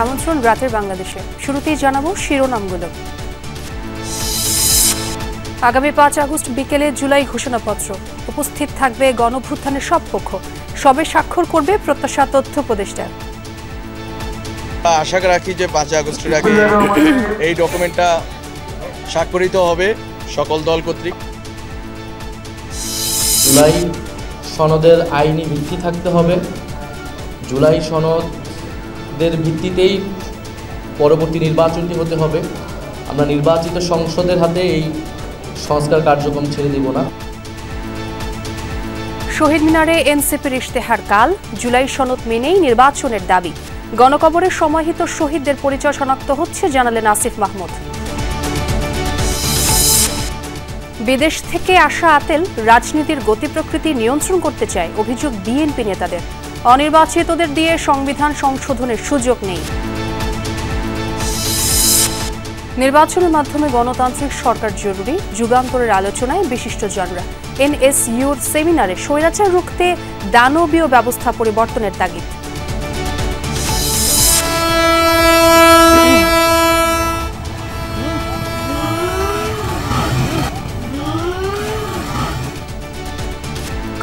আমন্ত্রণ রাতের বাংলাদেশে। শুরুতেই জানাবো শিরোনামগুলো। আগামী 5 আগস্ট বিকেলে জুলাই ঘোষণাপত্র। উপস্থিত থাকবে গণঅভ্যুত্থানের সব পক্ষ। সবে স্বাক্ষর করবে প্রত্যাশা তথ্য উপদেষ্টা। আশা রাখি যে 5 আগস্টের আগে এই ডকুমেন্টটা স্বাক্ষরিত হবে সকল দল কর্তৃক। জুলাই সনদের আইনি ভিত্তি থাকতে হবে। জুলাই সনদের ভিত্তিতেই পরবর্তী নির্বাচনটি হতে হবে। আমরা নির্বাচিত সংসদের হাতে এই সংস্কার কার্যক্রম ছেড়ে দিব না। শহীদ মিনারে এনসিপির ইশতেহার কাল। জুলাই সনদ মেনেই নির্বাচনের দাবি। গণকবরে সমাহিত শহীদদের পরিচয় শনাক্ত হচ্ছে, জানালেন আসিফ মাহমুদ। বিদেশ থেকে আসা আতেল রাজনীতির গতি প্রকৃতি নিয়ন্ত্রণ করতে চায়, অভিযোগ বিএনপি নেতাদের। অনির্বাচিতদের দিয়ে সংবিধান সংশোধনের সুযোগ নেই। নির্বাচনের মাধ্যমে গণতান্ত্রিক সরকার জরুরি, যুগান্তরের আলোচনায় বিশিষ্টজনরা। এনএসইউর সেমিনারে স্বৈরাচার রুখতে দানবীয় ব্যবস্থা পরিবর্তনের তাগিদ।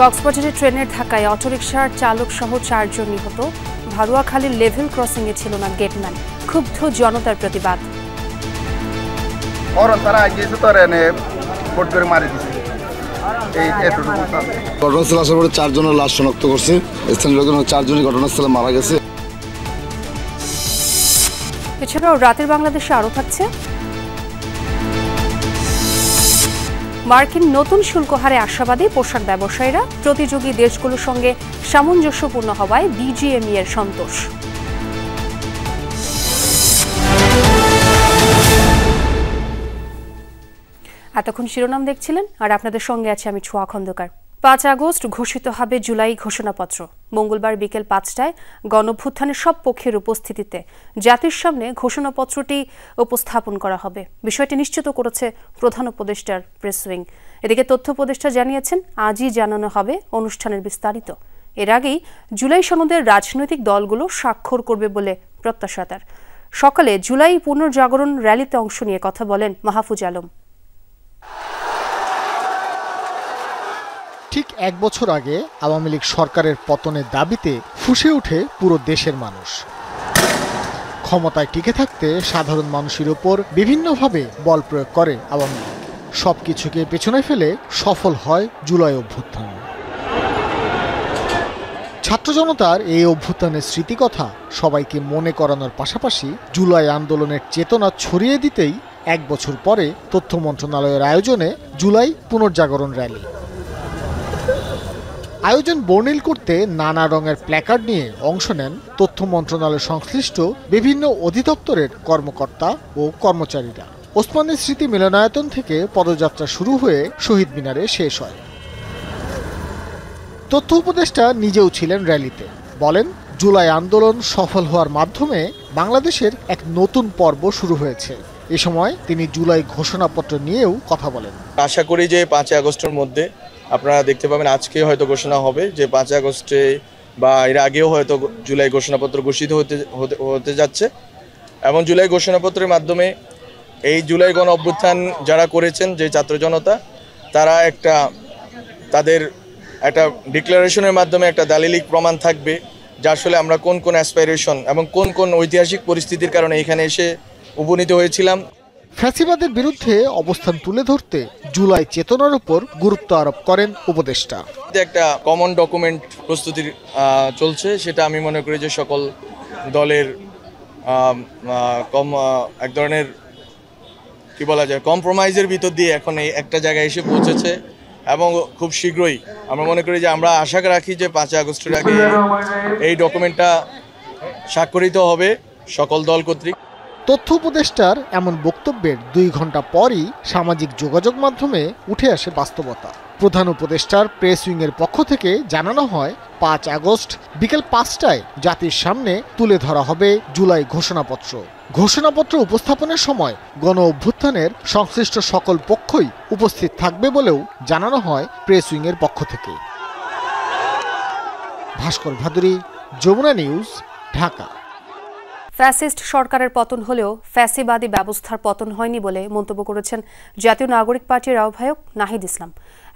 কক্সবাজারে ট্রেনের ধাক্কায় অটোরিকশার চালক সহ 4 জন নিহত। ভারুয়াখালীর লেভেল ক্রসিংয়ে ছিল না গেটম্যান। ক্ষুব্ধ জনতার প্রতিবাদ। ঘটনাস্থলে আসার পরে 4 জনের লাশ শনাক্ত করছে। স্থানীয় লোকজন 4 জনই ঘটনাস্থলে মারা গেছে। এছাড়াও রাতের বাংলাদেশে আরও থাকছে। মার্কিন নতুন শুল্ক হারে আশাবাদী পোশাক ব্যবসায়ীরা। প্রতিযোগী দেশগুলোর সঙ্গে সামঞ্জস্যপূর্ণ হওয়ায় বিজিএমই এর সন্তোষ। এতক্ষণ শিরোনাম দেখছিলেন, আর আপনাদের সঙ্গে আছে আমি ছোঁয়া খন্দকার। 5 আগস্ট ঘোষিত হবে জুলাই ঘোষণাপত্র। মঙ্গলবার বিকেল 5টায় গণঅভ্যুত্থানের সব পক্ষের উপস্থিতিতে জাতির সামনে ঘোষণাপত্রটি উপস্থাপন করা হবে। বিষয়টি নিশ্চিত করেছে প্রধান উপদেষ্টার প্রেস উইং। এদিকে তথ্য উপদেষ্টা জানিয়েছেন, আজই জানানো হবে অনুষ্ঠানের বিস্তারিত। এর আগেই জুলাই সনদের রাজনৈতিক দলগুলো স্বাক্ষর করবে বলে প্রত্যাশা তার। সকালে জুলাই পুনর্জাগরণ র্যালিতে অংশ নিয়ে কথা বলেন মাহফুজ আলম। ঠিক 1 বছর আগে আওয়ামী লীগ সরকারের পতনের দাবিতে ফুঁসে ওঠে পুরো দেশের মানুষ। ক্ষমতায় টিকে থাকতে সাধারণ মানুষের উপর বিভিন্নভাবে বল প্রয়োগ করে আওয়ামী লীগ। সবকিছুকে পেছনে ফেলে সফল হয় জুলাই অভ্যুত্থান। ছাত্র জনতার এই অভ্যুত্থানের স্মৃতিকথা সবাইকে মনে করানোর পাশাপাশি জুলাই আন্দোলনের চেতনা ছড়িয়ে দিতেই 1 বছর পরে তথ্য মন্ত্রণালয়ের আয়োজনে জুলাই পুনর্জাগরণ র্যালি। আয়োজন বর্ণিল করতে নানা রঙের প্ল্যাকার্ড নিয়ে অংশ নেন তথ্য মন্ত্রণালয় সংশ্লিষ্ট বিভিন্ন অধিদপ্তরের কর্মকর্তা ও কর্মচারীরা। ওসমানী স্মৃতি মিলনায়তন থেকে পদযাত্রা শুরু হয়ে শহীদ মিনারে শেষ হয়। তথ্য উপদেষ্টা নিজেও ছিলেন র্যালিতে। বলেন, জুলাই আন্দোলন সফল হওয়ার মাধ্যমে বাংলাদেশের এক নতুন পর্ব শুরু হয়েছে। এ সময় তিনি জুলাই ঘোষণাপত্র নিয়েও কথা বলেন। আশা করি যে 5 আগস্টের মধ্যে আপনারা দেখতে পাবেন, আজকে হয়তো ঘোষণা হবে যে 5 আগস্টে বা এর আগেও হয়তো জুলাই ঘোষণাপত্র ঘোষিত হতে যাচ্ছে। এবং জুলাই ঘোষণাপত্রের মাধ্যমে এই জুলাই গণ অভ্যুত্থান যারা করেছেন, যে ছাত্র জনতা, তারা তাদের একটা ডিক্লারেশনের মাধ্যমে একটা দালিলিক প্রমাণ থাকবে যে আসলে আমরা কোন কোন অ্যাসপাইরেশন এবং কোন কোন ঐতিহাসিক পরিস্থিতির কারণে এখানে এসে উপনীত হয়েছিলাম। ফ্যাসিবাদের বিরুদ্ধে অবস্থান তুলে ধরতে জুলাই চেতনার উপর গুরুত্ব আরোপ করেন উপদেষ্টা। একটা কমন ডকুমেন্ট প্রস্তুতি চলছে, সেটা আমি মনে করি যে সকল দলের এক ধরনের কি বলা যায় কম্প্রোমাইজের ভিতর দিয়ে এখন এই একটা জায়গায় এসে পৌঁছেছে। এবং খুব শীঘ্রই আমরা মনে করি যে আমরা আশা রাখি যে 5 আগস্টের আগে এই ডকুমেন্টটা স্বাক্ষরিত হবে সকল দল কর্তৃক। তথ্য উপদেষ্টার এমন বক্তব্যের 2 ঘন্টা পরই সামাজিক যোগাযোগ মাধ্যমে উঠে আসে বাস্তবতা। প্রধান উপদেষ্টার প্রেস উইংয়ের পক্ষ থেকে জানানো হয়, 5 আগস্ট বিকেল 5টায় জাতির সামনে তুলে ধরা হবে জুলাই ঘোষণাপত্র। ঘোষণাপত্র উপস্থাপনের সময় গণ অভ্যুত্থানের সংশ্লিষ্ট সকল পক্ষই উপস্থিত থাকবে বলেও জানানো হয় প্রেস উইংয়ের পক্ষ থেকে। ভাস্কর ভাদুরী, যমুনা নিউজ, ঢাকা। ফ্যাসিস্ট সরকারের পতন হলেও ফ্যাসিবাদী ব্যবস্থার পতন হয়নি বলে মন্তব্য করেছেন জাতীয় নাগরিক পার্টির আহ্বায়ক নাহিদ ইসলাম।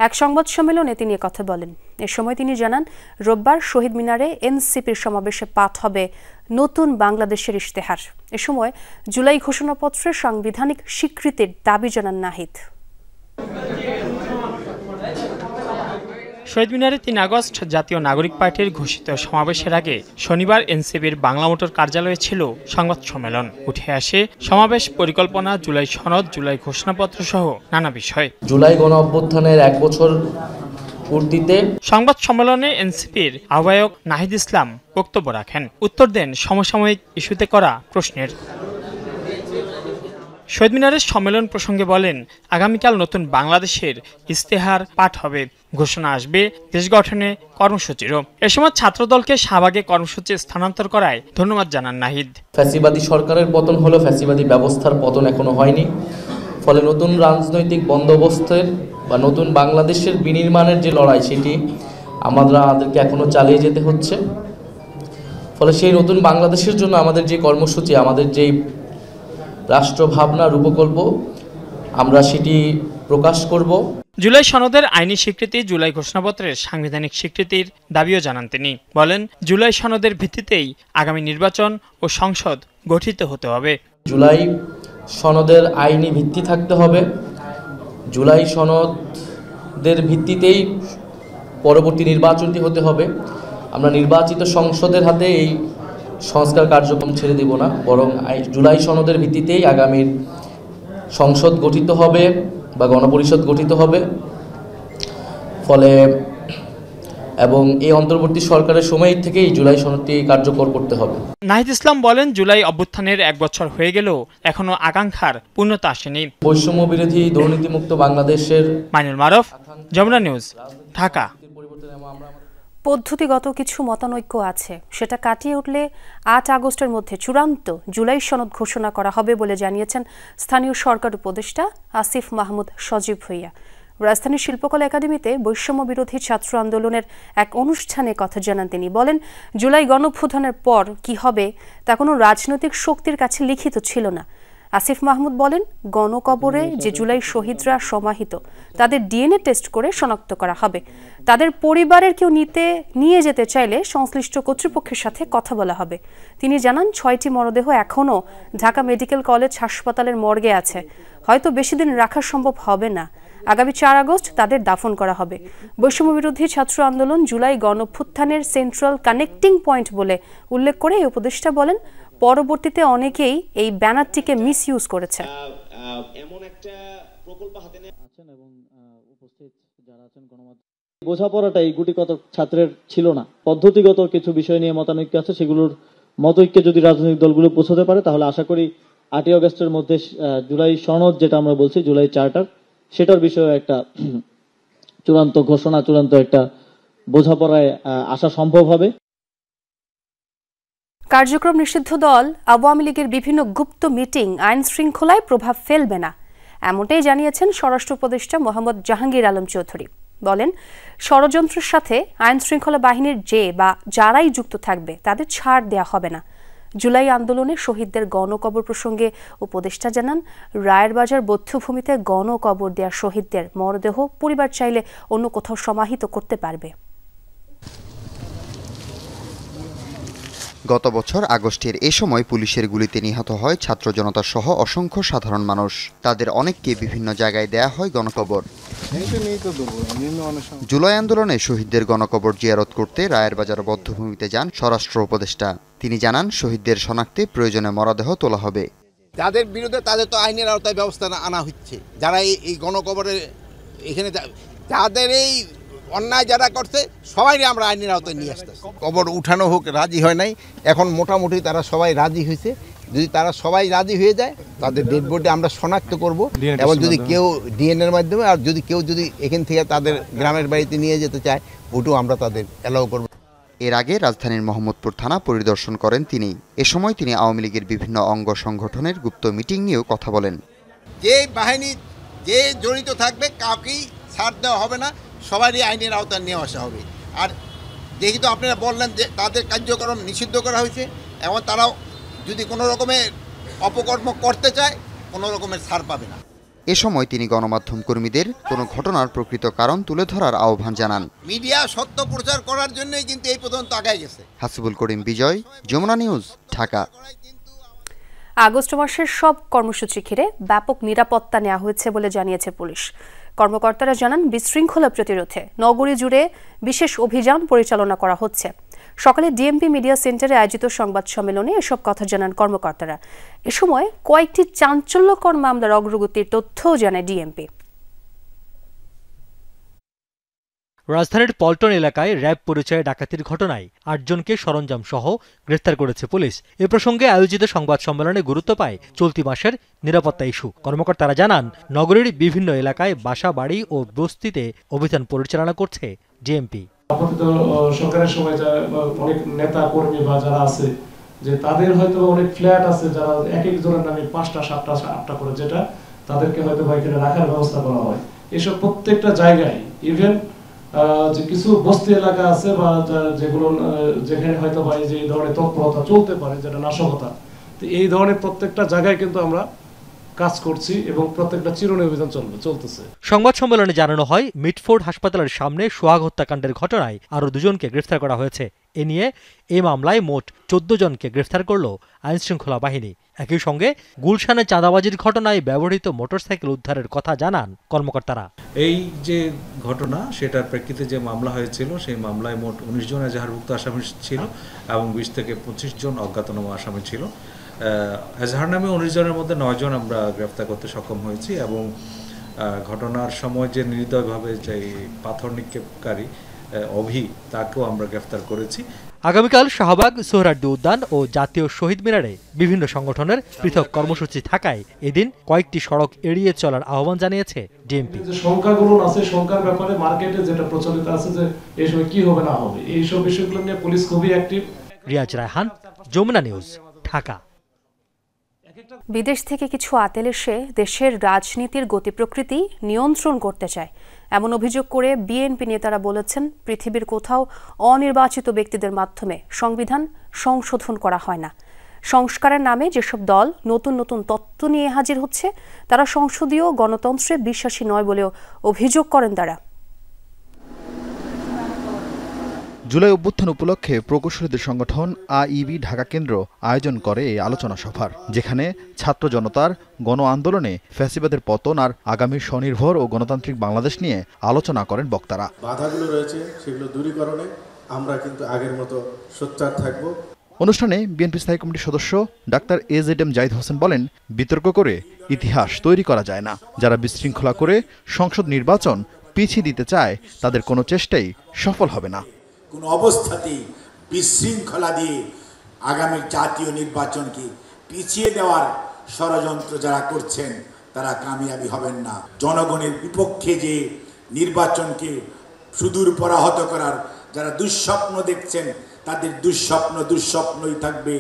এক সংবাদ সম্মেলনে তিনি একথা বলেন। এ সময় তিনি জানান, রোববার শহীদ মিনারে এনসিপির সমাবেশে পাঠ হবে নতুন বাংলাদেশের ইশতেহার। এ সময় জুলাই ঘোষণাপত্রের সাংবিধানিক স্বীকৃতির দাবি জানান নাহিদ। শহীদ মিনারে ৩ আগস্ট জাতীয় নাগরিক পার্টির ঘোষিত সমাবেশের আগে শনিবার এনসিপির বাংলা মোটর কার্যালয়ে ছিল সংবাদ সম্মেলন। উঠে আসে সমাবেশ পরিকল্পনা, জুলাই সনদ, জুলাই ঘোষণাপত্র সহ নানা বিষয়। জুলাই গণ অভ্যুত্থানের 1 বছর পূর্তিতে সংবাদ সম্মেলনে এনসিপির আহ্বায়ক নাহিদ ইসলাম বক্তব্য রাখেন। উত্তর দেন সমসাময়িক ইস্যুতে করা প্রশ্নের। শহীদ মিনারের সম্মেলন প্রসঙ্গে বলেন, আগামীকাল নতুন বাংলাদেশের ইশতেহার পাঠ হবে, ঘোষণা আসবে দেশ গঠনে কর্মসূচিরও। এ সময় ছাত্রদলকে শাহবাগে কর্মসূচি স্থানান্তর করায় ধন্যবাদ জানান নাহিদ। ফ্যাসিবাদী সরকারের পতন হলো, ফ্যাসিবাদী ব্যবস্থার পতন এখনো হয়নি। ফলে নতুন রাজনৈতিক বন্দোবস্তের বা নতুন বাংলাদেশের বিনির্মাণের যে লড়াই, সেটি আমাদেরকে এখনো চালিয়ে যেতে হচ্ছে। ফলে সেই নতুন বাংলাদেশের জন্য আমাদের যে কর্মসূচি, আমাদের যেই রাষ্ট্র ভাবনা রূপকল্প, আমরা সেটি প্রকাশ করব। জুলাই সনদের আইনি স্বীকৃতি, জুলাই ঘোষণাপত্রের সাংবিধানিক স্বীকৃতির দাবিও জানান তিনি। বলেন, জুলাই সনদের ভিত্তিতেই আগামী নির্বাচন ও সংসদ গঠিত হতে হবে। জুলাই সনদের আইনি ভিত্তি থাকতে হবে। জুলাই সনদের ভিত্তিতেই পরবর্তী নির্বাচনটি হতে হবে। আমরা নির্বাচিত সংসদের হাতে এই সংস্কার কার্যক্রম ছেড়ে দেব না, বরং জুলাই সনদের ভিত্তিতেই আগামীর সংসদ গঠিত হবে বা গণপরিষদ গঠিত হবে। ফলে এবং এই অন্তর্বর্তী সরকারের সময় থেকেই জুলাই সনদটি কার্যকর করতে হবে। নাহিদ ইসলাম বলেন, জুলাই অভ্যুত্থানের 1 বছর হয়ে গেলেও এখনো আকাঙ্ক্ষার পূর্ণতা আসেনি। বৈষম্য বিরোধী, দুর্নীতিমুক্ত বাংলাদেশের। মাইনুল মারুফ, যমুনা নিউজ, ঢাকা। পদ্ধতিগত কিছু মতানৈক্য আছে, সেটা কাটিয়ে উঠলে 8 আগস্টের মধ্যে চূড়ান্ত জুলাই সনদ ঘোষণা করা হবে বলে জানিয়েছেন স্থানীয় সরকার উপদেষ্টা আসিফ মাহমুদ সজীব ভুঁইয়া। রাজধানীর শিল্পকলা একাডেমিতে বৈষম্য বিরোধী ছাত্র আন্দোলনের এক অনুষ্ঠানে কথা জানান তিনি। বলেন, জুলাই গণঅভ্যুত্থানের পর কি হবে তা কোনো রাজনৈতিক শক্তির কাছে লিখিত ছিল না। আসিফ মাহমুদ বলেন, গণকবরে যে জুলাই শহীদরা সমাহিত, তাদের ডিএনএ টেস্ট করে শনাক্ত করা হবে। তাদের পরিবারের কেউ নিয়ে যেতে চাইলে সংশ্লিষ্ট কর্তৃপক্ষের সাথে কথা বলা হবে। তিনি জানান, 6টি মরদেহ এখনও ঢাকা মেডিকেল কলেজ হাসপাতালের মর্গে আছে। হয়তো বেশি দিন রাখা সম্ভব হবে না। আগামী 4 আগস্ট তাদের দাফন করা হবে। বৈষম্য বিরোধী ছাত্র আন্দোলন জুলাই গণঅভ্যুত্থানের সেন্ট্রাল কানেক্টিং পয়েন্ট বলে উল্লেখ করে এই উপদেষ্টা বলেন, পরবর্তীতে অনেকেই এই ব্যানারটিকে মিসইউজ করেছে। এমন একটা প্রকল্প হাতে আছেন এবং উপস্থিত যারা আছেন গণমাধ্যম, বোঝাপড়াটাই গুটিকত ছাত্রের ছিল না। পদ্ধতিগত কিছু বিষয় নিয়ে মতানৈক্য আছে, সেগুলোর মতৈক্যে যদি রাজনৈতিক দলগুলো পৌঁছাতে পারে, তাহলে আশা করি 8 আগস্টের মধ্যে জুলাই সনদ, যেটা আমরা বলছি জুলাই চার্টার, সেটার বিষয়ে একটা চূড়ান্ত ঘোষণা, চূড়ান্ত একটা বোঝাপড়ায় আসা সম্ভব হবে। কার্যক্রম নিষিদ্ধ দল আওয়ামী লীগের বিভিন্ন গুপ্ত মিটিং আইন শৃঙ্খলায় প্রভাব ফেলবে না, এমনটাই জানিয়েছেন স্বরাষ্ট্র উপদেষ্টা মোহাম্মদ জাহাঙ্গীর আলম চৌধুরী। বলেন, ষড়যন্ত্রের সাথে আইন শৃঙ্খলা বাহিনীর যারাই যুক্ত থাকবে তাদের ছাড় দেয়া হবে না। জুলাই আন্দোলনে শহীদদের গণকবর প্রসঙ্গে উপদেষ্টা জানান, রায়েরবাজার বধ্যভূমিতে গণকবর দেয়া শহীদদের মরদেহ পরিবার চাইলে অন্য কোথাও সমাহিত করতে পারবে। গত বছর আগস্টের এ সময় পুলিশের গুলিতে নিহত হয় ছাত্র জনতা সহ অসংখ্য সাধারণ মানুষ। তাদের অনেককে বিভিন্ন জায়গায় দেয়া হয় গণকবর। জুলাই আন্দোলনে শহীদদের গণকবর জিয়ারত করতে রায়েরবাজার বধ্যভূমিতে যান স্বরাষ্ট্র উপদেষ্টা। তিনি জানান, শহীদদের শনাক্তে প্রয়োজনে মরদেহ তোলা হবে। যাদের বিরুদ্ধে তাদের তো আইনের আওতায় ব্যবস্থা আনা হচ্ছে, যারা এই গণকবরে এখানে যাদের এই অন্যায় যারা করছে সবাই আমরা আইনের আওতায় নিয়ে আসতেছি। কবর উঠানো হোক রাজি হয় নাই, এখন মোটামুটি তারা সবাই রাজি হয়েছে। যদি তারা সবাই রাজি হয়ে যায়, তাদের ডেড বডি আমরা শনাক্ত করব, এবং যদি কেউ ডিএনএর মাধ্যমে, আর যদি কেউ এখান থেকে তাদের গ্রামের বাড়িতে নিয়ে যেতে চায়, ওটাও আমরা তাদের অ্যালাউ করব। এর আগে রাজধানীর মোহাম্মদপুর থানা পরিদর্শন করেন তিনি। এ সময় তিনি আওয়ামী লীগের বিভিন্ন অঙ্গ সংগঠনের গুপ্ত মিটিং নিয়েও কথা বলেন। যে বাহিনী যে জড়িত থাকবে কাউকেই ছাড় দেওয়া হবে না, সবারই আইনের আওতায় নিয়ে আসা হবে। আর যেহেতু আপনারা বললেন যে তাদের কার্যক্রম নিষিদ্ধ করা হয়েছে এবং তারাও যদি কোনো রকমের অপকর্ম করতে চায় কোনো রকমের ছাড় পাবে না। এ সময় তিনি গণমাধ্যম কর্মীদের কোনো ঘটনার প্রকৃত কারণ তুলে ধরার আহ্বান জানান। মিডিয়া সত্য প্রচার করার জন্যই কিন্তু এই পর্যন্ত আগায় গেছে। হাসিবুল করিম বিজয়, যমুনা নিউজ, ঢাকা। আগস্ট মাসের সব কর্মসূচি ঘিরে ব্যাপক নিরাপত্তা নেওয়া হয়েছে বলে জানিয়েছে পুলিশ। কর্মকর্তারা জানান, বিশৃঙ্খলা প্রতিরোধে নগরী জুড়ে বিশেষ অভিযান পরিচালনা করা হচ্ছে। সকালে ডিএমপি মিডিয়া সেন্টারে আয়োজিত সংবাদ সম্মেলনে এসব কথা জানান কর্মকর্তারা। এ সময় কয়েকটি চাঞ্চল্যকর মামলার অগ্রগতির তথ্যও জানায় ডিএমপি। রাজধানীর পল্টন এলাকায় র্যাব পরিচয়ে ডাকাতির ঘটনায় ৮ জনকে সরঞ্জাম সহ গ্রেফতার করেছে পুলিশ। এ প্রসঙ্গে আয়োজিত সংবাদ সম্মেলনে গুরুত্ব পায় চলতি মাসের নিরাপত্তা ইস্যু। কর্মকর্তারা জানান, নগরীর বিভিন্ন এলাকায় বাসা বাড়ি ও বস্তিতে অভিযান পরিচালনা করছে ডিএমপি। আপাতত সরকারের সময় অনেক নেতা কর্মী বা যারা আছে যে তাদের হয়তো অনেক ফ্ল্যাট আছে, যারা এক একজনের নামে 5টা 7টা 8টা করে, যেটা তাদেরকে হয়তো এখানে রাখার ব্যবস্থা করা হয়। এসব প্রত্যেকটা জায়গায় ইভেন যে কিছু বস্তি এলাকা আছে বা যেগুলো যেখানে হয়তো যে এই ধরনের তৎপরতা চলতে পারে, যেটা নাশকতা, তো এই ধরনের প্রত্যেকটা জায়গায় কিন্তু আমরা কাজ করছি এবং প্রত্যেকটা চিরুনি অভিযান চলতেছে। সংবাদ সম্মেলনে জানানো হয়, মিটফোর্ড হাসপাতালের সামনে সোহাগ হত্যাকাণ্ডের ঘটনায় আরও 2 জনকে গ্রেফতার করা হয়েছে। এ নিয়ে এই মামলায় মোট 14 জনকে গ্রেফতার করল আইনশৃঙ্খলা বাহিনী। একই সঙ্গে গুলশানে চাঁদাবাজির ঘটনায় ব্যবহৃত মোটরসাইকেল উদ্ধারের কথা জানান কর্মকর্তারা। এই যে ঘটনা, সেটার প্রেক্ষিতে যে মামলা হয়েছিল, সেই মামলায় মোট 19 জন এজাহারভুক্ত আসামি ছিল এবং 20 থেকে 25 জন অজ্ঞাতনামা আসামি ছিল। এজাহার নামে 19 জনের মধ্যে 9 জন আমরা গ্রেফতার করতে সক্ষম হয়েছি এবং ঘটনার সময় যে নির্দয়ভাবে যে পাথর নিক্ষেপকারী অভি, তাকেও আমরা গ্রেফতার করেছি। আগামীকাল শাহবাগ, সোহরাওয়ার্দী উদ্যান ও জাতীয় শহীদ মিনারে বিভিন্ন সংগঠনের পৃথক কর্মসূচি থাকায় এদিন কয়েকটি সড়ক এড়িয়ে চলার আহ্বান জানিয়েছে ডিএমপি। যে সংখ্যাগুলো আছে, সংখ্যার ব্যাপারে মার্কেটে যেটা প্রচলিত আছে যে এই সময় কি হবে না হবে, এইসব বিষয়গুলো নিয়ে পুলিশ খুবই অ্যাক্টিভ। রিয়াজ রায়হান, যমুনা নিউজ, ঢাকা। বিদেশ থেকে কিছু আতেল এসে দেশের রাজনীতির গতি প্রকৃতি নিয়ন্ত্রণ করতে চায়, এমন অভিযোগ করে বিএনপি নেতারা বলেছেন, পৃথিবীর কোথাও অনির্বাচিত ব্যক্তিদের মাধ্যমে সংবিধান সংশোধন করা হয় না। সংস্কারের নামে যেসব দল নতুন নতুন তত্ত্ব নিয়ে হাজির হচ্ছে, তারা সংসদীয় গণতন্ত্রে বিশ্বাসী নয় বলেও অভিযোগ করেন তারা। জুলাই অভ্যুত্থান উপলক্ষে প্রকৌশলীদের সংগঠন আইইবি ঢাকা কেন্দ্র আয়োজন করে এই আলোচনা সভার, যেখানে ছাত্র জনতার গণ আন্দোলনে ফ্যাসিবাদের পতন আর আগামী স্বনির্ভর ও গণতান্ত্রিক বাংলাদেশ নিয়ে আলোচনা করেন বক্তারা। বাধাগুলো রয়েছে, সেগুলো দূরীকরণে আমরা কিন্তু আগের মতো সোচ্চার থাকব। অনুষ্ঠানে বিএনপি স্থায়ী কমিটির সদস্য ডাক্তার AZM জাহিদ হোসেন বলেন, বিতর্ক করে ইতিহাস তৈরি করা যায় না। যারা বিশৃঙ্খলা করে সংসদ নির্বাচন পিছিয়ে দিতে চায়, তাদের কোনো চেষ্টাই সফল হবে না। কোন অবস্থাতেই বিশৃঙ্খলা দিয়ে আগামী জাতীয় নির্বাচনকে পিছিয়ে দেওয়ার ষড়যন্ত্র যারা করছেন, তারা কামিয়াবি হবেন না। জনগণের বিপক্ষে যে নির্বাচনকে সুদূর পরাহত করার যারা দুঃস্বপ্ন দেখছেন, তাদের দুঃস্বপ্নই থাকবে।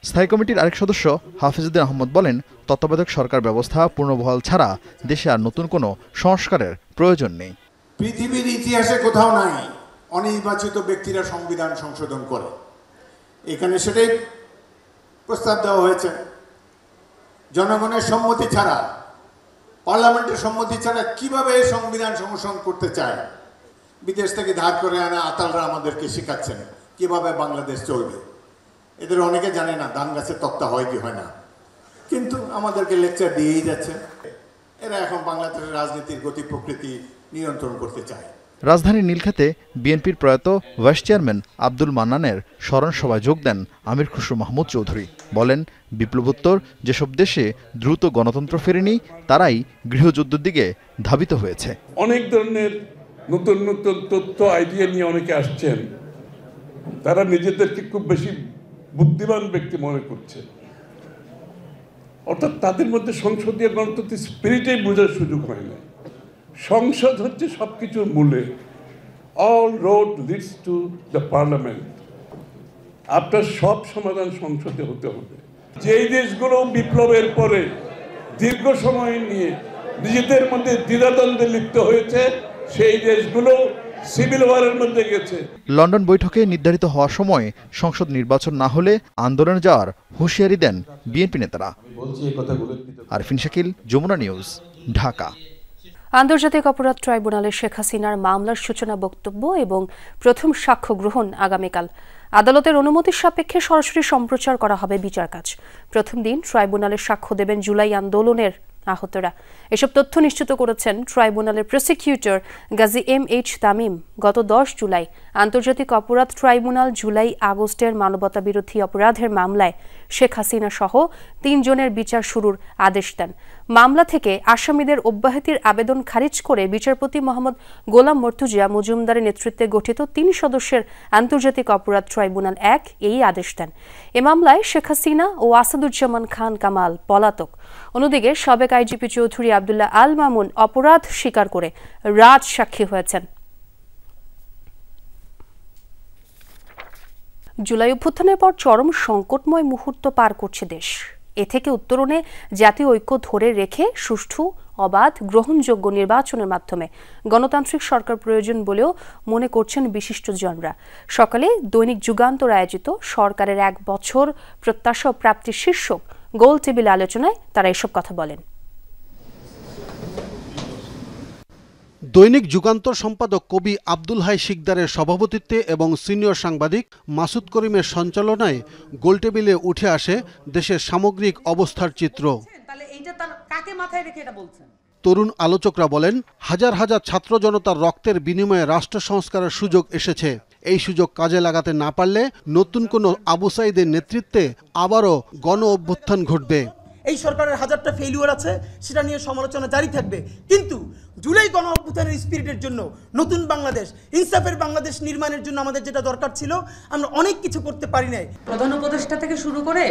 স্থায়ী কমিটির আরেক সদস্য হাফিজউদ্দিন আহমদ বলেন, তত্ত্বাবধায়ক সরকার ব্যবস্থা পুনর্বহাল ছাড়া দেশে আর নতুন কোনো সংস্কারের প্রয়োজন নেই। পৃথিবীর ইতিহাসে কোথাও নাই অনির্বাচিত ব্যক্তিরা সংবিধান সংশোধন করে। এখানে সেটাই প্রস্তাব দেওয়া হয়েছে। জনগণের সম্মতি ছাড়া, পার্লামেন্টের সম্মতি ছাড়া কিভাবে সংবিধান সংশোধন করতে চায়? বিদেশ থেকে ধার করে আনা আতালরা আমাদেরকে শেখাচ্ছেন কিভাবে বাংলাদেশ চলবে। এদের অনেকে জানে না ধান গাছের তক্তা হয় কি হয় না, কিন্তু আমাদেরকে লেকচার দিয়েই যাচ্ছে। এরা এখন বাংলাদেশের রাজনীতির গতি প্রকৃতি নিয়ন্ত্রণ করতে চায়। রাজধানীর নীলক্ষেতে বিএনপির প্রয়াত ভাইস চেয়ারম্যান আব্দুল মান্নানের স্মরণ সভায় যোগ দেন আমির খসরু মাহমুদ চৌধুরী। বলেন, বিপ্লবোত্তর যেসব দেশে দ্রুত গণতন্ত্র ফেরেনি, তারাই গৃহযুদ্ধের দিকে ধাবিত হয়েছে। অনেক ধরনের নতুন নতুন তথ্য আইডিয়া নিয়ে অনেকে আসছেন, তারা নিজেদেরকে খুব বেশি বুদ্ধিমান ব্যক্তি মনে করছে। অর্থাৎ তাদের মধ্যে সংসদীয় গণতন্ত্রের স্পিরিটেই বোঝার সুযোগ হয় না। সংসদ হচ্ছে সবকিছুর মূলে। All road leads to the parliament. আপনার সব সমাধান সংসদে হতে হবে। যেই দেশগুলো বিপ্লবের পরে দীর্ঘ সময় নিয়ে নিজেদের মধ্যে দ্বিধাদ্বন্দ্বে লিপ্ত হয়েছে, সেই দেশগুলো সিভিল ওয়ারের মধ্যে গেছে। লন্ডন বৈঠকে নির্ধারিত হওয়ার সময় সংসদ নির্বাচন না হলে আন্দোলনে যাওয়ার হুঁশিয়ারি দেন বিএনপি নেতারা। আরফিন শাকিল, যমুনা নিউজ, ঢাকা। আন্তর্জাতিক অপরাধ ট্রাইব্যুনালে শেখ হাসিনার মামলার সূচনা বক্তব্য এবং প্রথম সাক্ষ্য গ্রহণ আগামীকাল। আদালতের অনুমতি সাপেক্ষে সরাসরি সম্প্রচার করা হবে বিচার কাজ। প্রথম দিন ট্রাইব্যুনালে সাক্ষ্য দেবেন জুলাই আন্দোলনের আহতরা। এসব তথ্য নিশ্চিত করেছেন ট্রাইব্যুনালের প্রসিকিউটর গাজী MH তামিম। গত 10 জুলাই আন্তর্জাতিক অপরাধ ট্রাইব্যুনাল জুলাই আগস্টের মানবতাবিরোধী অপরাধের মামলায় শেখ হাসিনা সহ 3 জনের বিচার শুরুর আদেশ দেন। মামলা থেকে আসামিদের অব্যাহতির আবেদন খারিজ করে বিচারপতি মোহাম্মদ গোলাম মর্তুজা মজুমদারের নেতৃত্বে গঠিত 3 সদস্যের আন্তর্জাতিক অপরাধ ট্রাইব্যুনাল 1 এই আদেশ দেন। এ মামলায় শেখ হাসিনা ও আসাদুজ্জামান খান কামাল পলাতক। অন্যদিকে সাবেক আইজিপি চৌধুরী আব্দুল্লাহ আল মামুন অপরাধ স্বীকার করে রাজ সাক্ষী হয়েছেন। জুলাই অভ্যুত্থানের পর চরম সংকটময় মুহূর্ত পার করছে দেশ। এ থেকে উত্তরণে জাতীয় ঐক্য ধরে রেখে সুষ্ঠু, অবাধ, গ্রহণযোগ্য নির্বাচনের মাধ্যমে গণতান্ত্রিক সরকার প্রয়োজন বলেও মনে করছেন বিশিষ্টজনরা। সকালে দৈনিক যুগান্তর আয়োজিত সরকারের 1 বছর প্রত্যাশা ও প্রাপ্তির শীর্ষক গোল টেবিল আলোচনায় তারা এসব কথা বলেন। দৈনিক যুগান্তর সম্পাদক কবি আব্দুল হাই শিকদারের সভাপতিত্বে এবং সিনিয়র সাংবাদিক মাসুদ করিমের সঞ্চালনায় গোলটেবিলে উঠে আসে দেশের সামগ্রিক অবস্থার চিত্র। তরুণ আলোচকরা বলেন, হাজার হাজার ছাত্র জনতার রক্তের বিনিময়ে রাষ্ট্র সংস্কারের সুযোগ এসেছে। এই সুযোগ কাজে লাগাতে না পারলে নতুন কোনো আবু সাইদের নেতৃত্বে আবারও গণ অভ্যুত্থান ঘটবে। এই সরকারের হাজারটা ফেলিওর আছে, সেটা নিয়ে সমালোচনা জারি থাকবে, কিন্তু জুলাই গণ অভ্যুত্থানের স্পিরিটের জন্য, নতুন বাংলাদেশ, ইনসাফের বাংলাদেশ নির্মাণের জন্য আমাদের যেটা দরকার ছিল, আমরা অনেক কিছু করতে পারি নাই। প্রধান উপদেষ্টা থেকে শুরু করে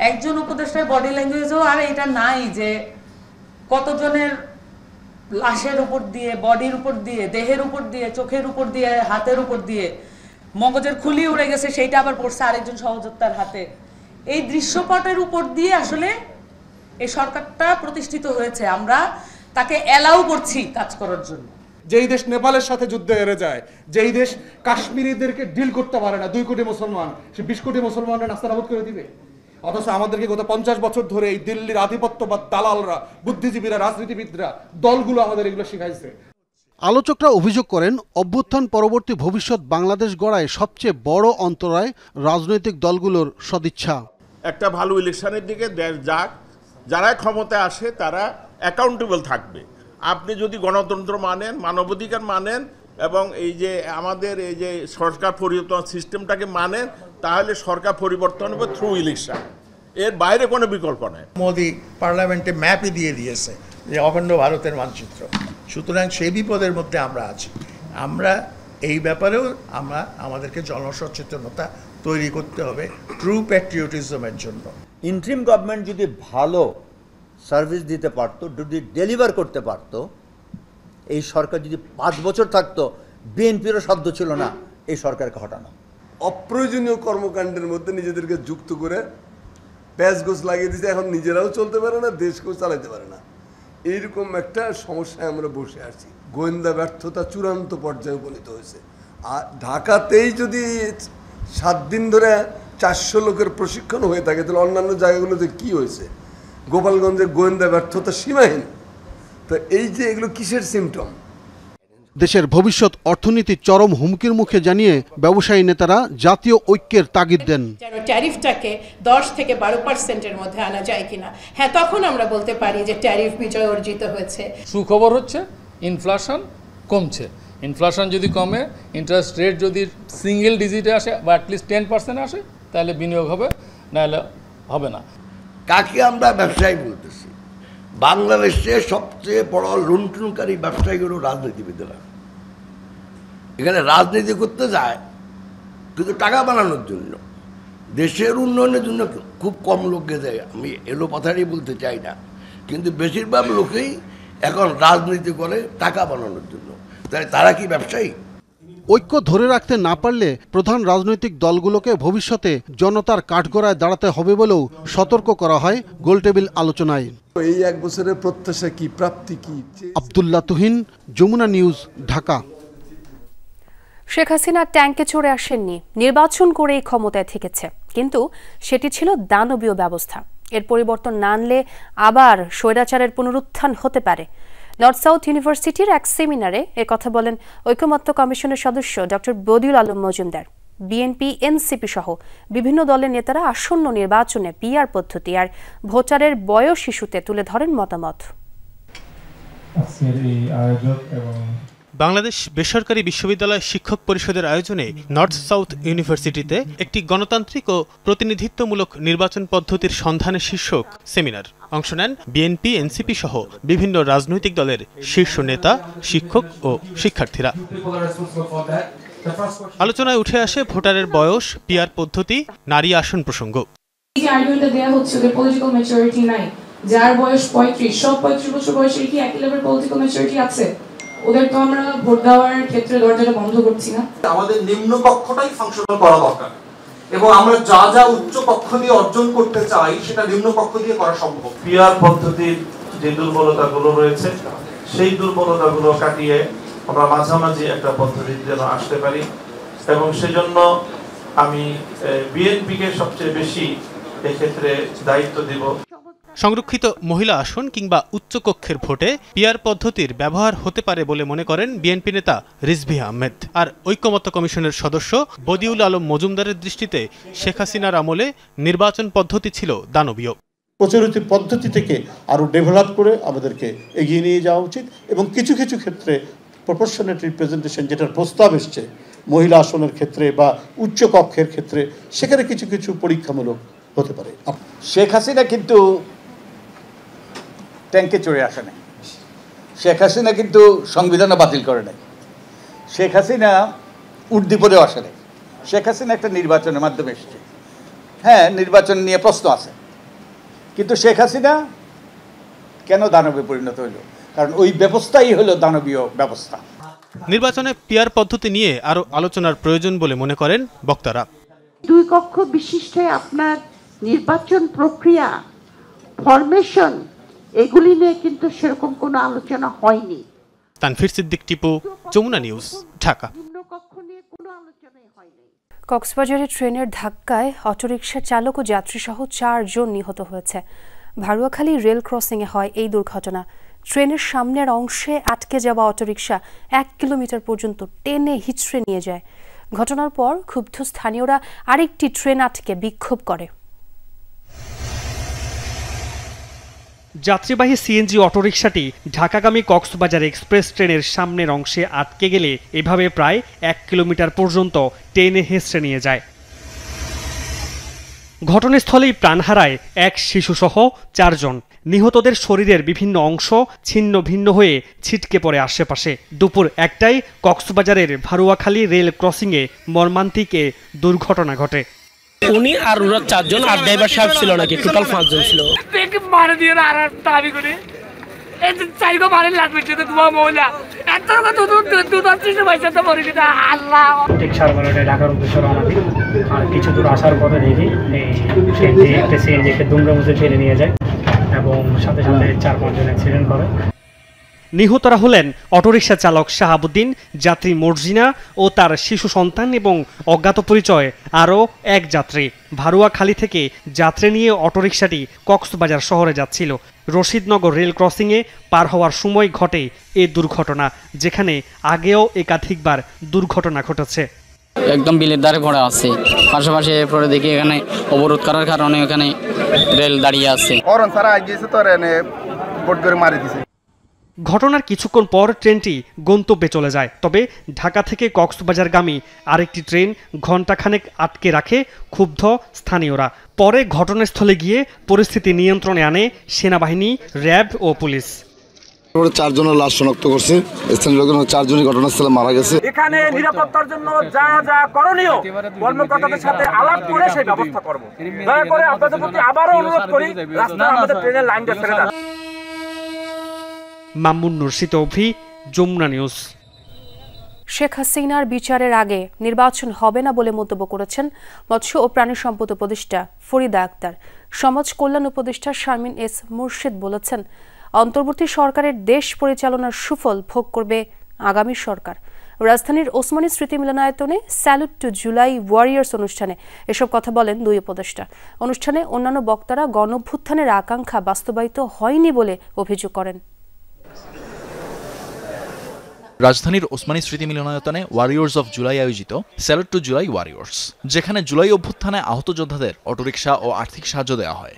একজন উপদেষ্টার বডি ল্যাঙ্গুয়েজও আর এটা নাই যে কতজনের লাশের উপর দিয়ে, বডির উপর দিয়ে, দেহের উপর দিয়ে, চোখের উপর দিয়ে, হাতের উপর দিয়ে মগজের খুলি উড়ে গেছে, সেইটা আবার পড়ছে আরেকজন সহযোদ্ধার হাতে। এই দৃশ্যপটের উপর দিয়ে আসলে এই সরকারটা প্রতিষ্ঠিত হয়েছে। আমরা তাকে অ্যালাউ করছি কাজ করার জন্য। যেই দেশ নেপালের সাথে যুদ্ধে হেরে যায়, যেই দেশ কাশ্মীরিদেরকে ডিল করতে পারে না, 2 কোটি মুসলমান, সে 20 কোটি মুসলমানরা নাস্তানাবুদ করে দিবে। অথচ আমাদেরকে গত 50 বছর ধরে এই দিল্লির আধিপত্যবাদ দালালরা, বুদ্ধিজীবীরা, রাজনীতিবিদরা, দলগুলো আমাদের এগুলো শিখাইছে। আলোচকরা অভিযোগ করেন, অভ্যুত্থান পরবর্তী ভবিষ্যৎ বাংলাদেশ গড়ায় সবচেয়ে বড় অন্তরায় রাজনৈতিক দলগুলোর সদিচ্ছা। একটা ভালো ইলেকশনের দিকে দেশ যাক, যারা ক্ষমতায় আসে তারা অ্যাকাউন্টেবল থাকবে। আপনি যদি গণতন্ত্র মানেন, মানবাধিকার মানেন এবং এই যে আমাদের এই যে সরকার পরিবর্তন সিস্টেমটাকে মানেন, তাহলে সরকার পরিবর্তন হবে থ্রু ইলেকশন। এর বাইরে কোনো বিকল্প নেই। মোদি পার্লামেন্টে ম্যাপই দিয়ে দিয়েছে যে অখণ্ড ভারতের মানচিত্র। সুতরাং সেই বিপদের মধ্যে আমরা আছি। আমরা এই ব্যাপারেও আমাদেরকে জনসচেতনতা তৈরি করতে হবে ট্রু প্যাট্রিয়টিজমের জন্য। ইন্ট্রিম গভর্নমেন্ট যদি ভালো সার্ভিস দিতে পারতো, যদি ডেলিভার করতে পারতো, এই সরকার যদি 5 বছর থাকতো, বিএনপিরও সাধ্য ছিল না এই সরকারকে হটানো। অপ্রয়োজনীয় কর্মকাণ্ডের মধ্যে নিজেদেরকে যুক্ত করে প্যাচগোছ লাগিয়ে দিতে, এখন নিজেরাও চলতে পারে না, দেশকেও চালাতে পারে না। এইরকম একটা সমস্যায় আমরা বসে আছি। গোয়েন্দা ব্যর্থতা চূড়ান্ত পর্যায়ে উপনীত হয়েছে। আর ঢাকাতেই যদি 7 দিন ধরে 400 লোকের প্রশিক্ষণ হয়ে থাকে, তাহলে অন্যান্য জায়গাগুলোতে কি হয়েছে? গোপালগঞ্জের গোয়েন্দা ব্যর্থতা সীমাহীন। তো এই যে এগুলো কিসের সিমটম? দেশের ভবিষ্যৎ অর্থনীতি চরম হুমকির মুখে জানিয়ে ব্যবসায়ী নেতারা জাতীয় ঐক্যের তাগিদ দেন। যেন ট্যারিফটাকে 10 থেকে 12% মধ্যে আনা যায় কিনা, হ্যাঁ, তখন আমরা বলতে পারি যে ট্যারিফ বিজয় অর্জিত হয়েছে। সুখবর হচ্ছে ইনফ্লেশন কমছে। ইনফ্লেশন যদি কমে, ইন্টারেস্ট রেট যদি সিঙ্গেল ডিজিটে আসে বা অ্যাটলিস্ট 10% আসে, তাহলে বিনিয়োগ হবে, নাহলে হবে না। কাকে আমরা ব্যবসায়ী বলতেছি? বাংলাদেশে সবচেয়ে বড় লুণ্ঠনকারী ব্যবসায়ী হলো রাজনীতিবিদরা। এখানে রাজনীতি করতে যায় কিন্তু টাকা বানানোর জন্য, দেশের উন্নয়নের জন্য খুব কম লোককে যায়। আমি এলো কথাটাই বলতে চাই না, কিন্তু বেশিরভাগ লোকেই এখন রাজনীতি করে টাকা বানানোর জন্য। তাই তারা কি ব্যবসায়ী? ঐক্য ধরে রাখতে না পারলে প্রধান রাজনৈতিক দলগুলোকে ভবিষ্যতে জনতার কাঠগড়ায় দাঁড়াতে হবে বলেও সতর্ক করা হয় গোলটেবিল আলোচনায়। এই 1 বছরের প্রত্যাশা কি, প্রাপ্তি কি? আব্দুল্লাহ তুহিন, যমুনা নিউজ, ঢাকা। শেখ হাসিনা ট্যাঙ্কে চড়ে আসেননি, নির্বাচন করেই ক্ষমতায় থেকেছে, কিন্তু সেটি ছিল দানবীয় ব্যবস্থা। এর পরিবর্তন না আনলে আবার স্বৈরাচারের পুনরুত্থান হতে পারে। নর্থ সাউথ ইউনিভার্সিটির এক সেমিনারে একথা বলেন ঐকমত্য কমিশনের সদস্য doctor Badiul Alam Majumdar. BNP, NCP সহ বিভিন্ন দলের নেতারা আসন্ন নির্বাচনে পিআর পদ্ধতি আর ভোটারের বয়স শিশুতে তুলে ধরেন মতামত। বাংলাদেশ বেসরকারি বিশ্ববিদ্যালয় শিক্ষক পরিষদের আয়োজনে নর্থ সাউথ ইউনিভার্সিটিতে একটি গণতান্ত্রিক ও প্রতিনিধিত্বমূলক নির্বাচন পদ্ধতির সন্ধানে শীর্ষক সেমিনার অংশ নেন বিএনপি, এনসিপি সহ বিভিন্ন রাজনৈতিক দলের শীর্ষ নেতা, শিক্ষক ও শিক্ষার্থীরা। আলোচনায় উঠে আসে ভোটারের বয়স, পিআর পদ্ধতি, নারী আসন প্রসঙ্গ। যার বয়স 35, সব 35 বছর বয়সের কি একই লেভেল পলিটিক্যাল ম্যাচুরিটি আছে? ওদের তো আমরা ভোট দেওয়ার ক্ষেত্রে দরজাটা বন্ধ করছি না। আমাদের নিম্ন কক্ষটাই ফাংশনাল করা দরকার, এবং আমরা যা যা উচ্চ কক্ষ দিয়ে অর্জন করতে চাই সেটা নিম্ন কক্ষ দিয়ে করা সম্ভব। পিআর পদ্ধতির যে দুর্বলতাগুলো রয়েছে সেই দুর্বলতাগুলো কাটিয়ে আমরা মাঝামাঝি একটা পদ্ধতিতে যেন আসতে পারি, এবং সেজন্য আমি বিএনপিকে সবচেয়ে বেশি এক্ষেত্রে দায়িত্ব দিব। সংরক্ষিত মহিলা আসন কিংবা উচ্চকক্ষের ভোটে পিআর পদ্ধতির ব্যবহার হতে পারে বলে মনে করেন বিএনপি নেতা রিজভী আহমেদ। আর ঐকমত্য কমিশনের সদস্য বদিউল আলম মজুমদারের দৃষ্টিতে শেখ হাসিনার আমলে নির্বাচন পদ্ধতি ছিল দানবীয়। প্রচলিত পদ্ধতি থেকে আরও ডেভেলপ করে আমাদেরকে এগিয়ে নিয়ে যাওয়া উচিত, এবং কিছু কিছু ক্ষেত্রে প্রপোর্শনেট রিপ্রেজেন্টেশন যেটার প্রস্তাব এসছে মহিলা আসনের ক্ষেত্রে বা উচ্চ কক্ষের ক্ষেত্রে, সেখানে কিছু কিছু পরীক্ষামূলক হতে পারে। শেখ হাসিনা কিন্তু ট্যাঙ্কে চড়ে আসে নাই, শেখ হাসিনা কিন্তু সংবিধানও বাতিল করে নাই, শেখ হাসিনা উর্দিপদেও আসে নাই। শেখ হাসিনা একটা নির্বাচনের মাধ্যমে এসেছে। হ্যাঁ, নির্বাচন নিয়ে প্রশ্ন আছে, কিন্তু শেখ হাসিনা কেন দানবে পরিণত হইল? কারণ ওই ব্যবস্থাই হলো দানবীয় ব্যবস্থা। নির্বাচনে পিআর পদ্ধতি নিয়ে আরো আলোচনার প্রয়োজন বলে মনে করেন বক্তারা। দুই কক্ষ বিশিষ্ট আপনার নির্বাচন প্রক্রিয়া, ফরমেশন, এগুলি নিয়ে কিন্তু সেরকম কোনো আলোচনা হয়নি। তানফির সিদ্দিক, টিপু, যমুনা নিউজ, ঢাকা। কক্সবাজারে ট্রেনের ধাক্কায় অটোরিকশা চালক ও যাত্রী সহ 4 জন নিহত হয়েছে। ভারুয়াখালী রেল ক্রসিংয়ে হয় এই দুর্ঘটনা। ট্রেনের সামনের অংশে আটকে যাওয়া অটোরিকশা 1 কিলোমিটার পর্যন্ত টেনে হিচড়ে নিয়ে যায়। ঘটনার পর ক্ষুব্ধ স্থানীয়রা আরেকটি ট্রেন আটকে বিক্ষোভ করে। যাত্রীবাহী সিএনজি অটোরিকশাটি ঢাকাগামী কক্সবাজার এক্সপ্রেস ট্রেনের সামনের অংশে আটকে গেলে এভাবে প্রায় 1 কিলোমিটার পর্যন্ত টেনে হেঁচড়ে নিয়ে যায়। ঘটনাস্থলেই প্রাণ হারায় এক শিশুসহ 4 জন। নিহতদের শরীরের বিভিন্ন অংশ ছিন্ন ভিন্ন হয়ে ছিটকে পড়ে আশেপাশে। দুপুর 1টায় কক্সবাজারের ভারুয়াখালী রেল ক্রসিংয়ে মর্মান্তিক এ দুর্ঘটনা ঘটে। উনি আর ওরা 4 জন, আর ড্রাইভার সাহেব ছিল নাকি, টোটাল 5 জন ছিল। মারে দিয়ে আর দাবি করে এই চাইগো মারে লাগবে তো তোমার মহিলা এত কথা তো তো পয়সা তো মরে গেছে। আল্লাহ, ঠিক 12:30 ঢাকার উদ্দেশ্যে রওনা দিই। আর কিছু দূর আসার পথে দেখি এই একটা সিএনজিকে দুমড়ে মুচড়ে ফেলে নিয়ে যায় এবং সাথে সাথে 4-5 জন অ্যাক্সিডেন্ট করে। নিহতরা হলেন অটোরিকশা চালক শাহাবুদ্দিন, যাত্রী মর্জিনা ও তার শিশু সন্তান এবং অজ্ঞাত পরিচয় আরও এক যাত্রী। ভারুয়াখালী থেকে যাত্রী নিয়ে অটোরিকশাটি কক্সবাজার শহরে যাচ্ছিল। রশিদনগর রেল ক্রসিংয়ে পার হওয়ার সময় ঘটে এ দুর্ঘটনা, যেখানে আগেও একাধিকবার দুর্ঘটনা ঘটেছে। একদম বিলের ধারে পড়ে আছে, পাশাপাশি পরে দেখি এখানে অবরোধ করার কারণে এখানে রেল দাঁড়িয়ে আছে। ঘটনার কিছুক্ষণ পর ট্রেনটি গন্তব্যে চলে যায়, তবে ঢাকা থেকে কক্সবাজারগামী আরেকটি ট্রেন ঘণ্টাখানেক আটকে রাখে ক্ষুব্ধ স্থানীয়রা। পরে ঘটনাস্থলে গিয়ে পরিস্থিতি নিয়ন্ত্রণে আনে সেনাবাহিনী, র্যাব ও পুলিশ। 4 জনের লাশ শনাক্ত করছে। স্থানীয় লোকজন 4 জনই ঘটনাস্থলে মারা গেছে। এখানে নিরাপত্তার জন্য যা যা করণীয় কর্মকর্তাদের সাথে আলাপ করে সেই ব্যবস্থা করব। দয়া করে আপনাদের প্রতি আবারও অনুরোধ করি, রাস্তায় আমাদের ট্রেনের লাইনটা ছেড়ে দেন। মামুন নুরশিত অভি, যমুনা নিউজ। শেখ হাসিনার বিচারের আগে নির্বাচন হবে না বলে মন্তব্য করেছেন মৎস্য ও প্রাণী সম্পদ উপদেষ্টা ফরিদা আক্তার। সমাজ কল্যাণ উপদেষ্টা শারমিন এস মুর্শিদ বলেছেন, অন্তর্বর্তী সরকারের দেশ পরিচালনার সুফল ভোগ করবে আগামী সরকার। রাজধানীর ওসমানী স্মৃতি মিলনায়তনে স্যালুট টু জুলাই ওয়ারিয়ার্স অনুষ্ঠানে এসব কথা বলেন দুই উপদেষ্টা। অনুষ্ঠানে অন্যান্য বক্তারা গণঅভ্যুত্থানের আকাঙ্ক্ষা বাস্তবায়িত হয়নি বলে অভিযোগ করেন। রাজধানীর ওসমানী স্মৃতি মিলনায়তনে ওয়ারিয়র্স অফ জুলাই আয়োজিত স্যালুট টু জুলাই ওয়ারিয়র্স, যেখানে জুলাই অভ্যুত্থানে আহত যোদ্ধাদের অটোরিকশা ও আর্থিক সাহায্য দেওয়া হয়।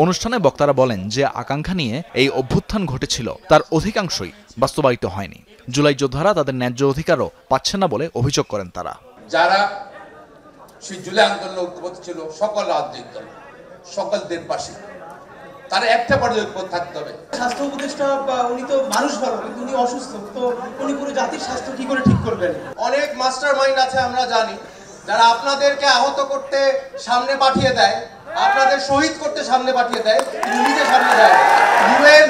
অনুষ্ঠানে বক্তারা বলেন যে আকাঙ্ক্ষা নিয়ে এই অভ্যুত্থান ঘটেছিল তার অধিকাংশই বাস্তবায়িত হয়নি। জুলাই যোদ্ধারা তাদের ন্যায্য অধিকারও পাচ্ছেন না বলে অভিযোগ করেন তারা। যারা সেই জুলাই আন্দোলনে ঐক্যবদ্ধ ছিল, সকল রাজনৈতিক দল, সকল দেশবাসী, তারা একটা পর্যায়ে ঐক্যবদ্ধ থাকতে হবে। স্বাস্থ্য উপদেষ্টা উনি তো মানুষ ভালো, কিন্তু উনি অসুস্থ, তো উনি পুরো জাতির স্বাস্থ্য কি করে ঠিক করবেন? অনেক মাস্টার মাইন্ড আছে আমরা জানি, যারা আপনাদেরকে আহত করতে সামনে পাঠিয়ে দেয়, আপনাদের শহীদ করতে সামনে পাঠিয়ে দেয়, নিজে সামনে দেয়। ইউএন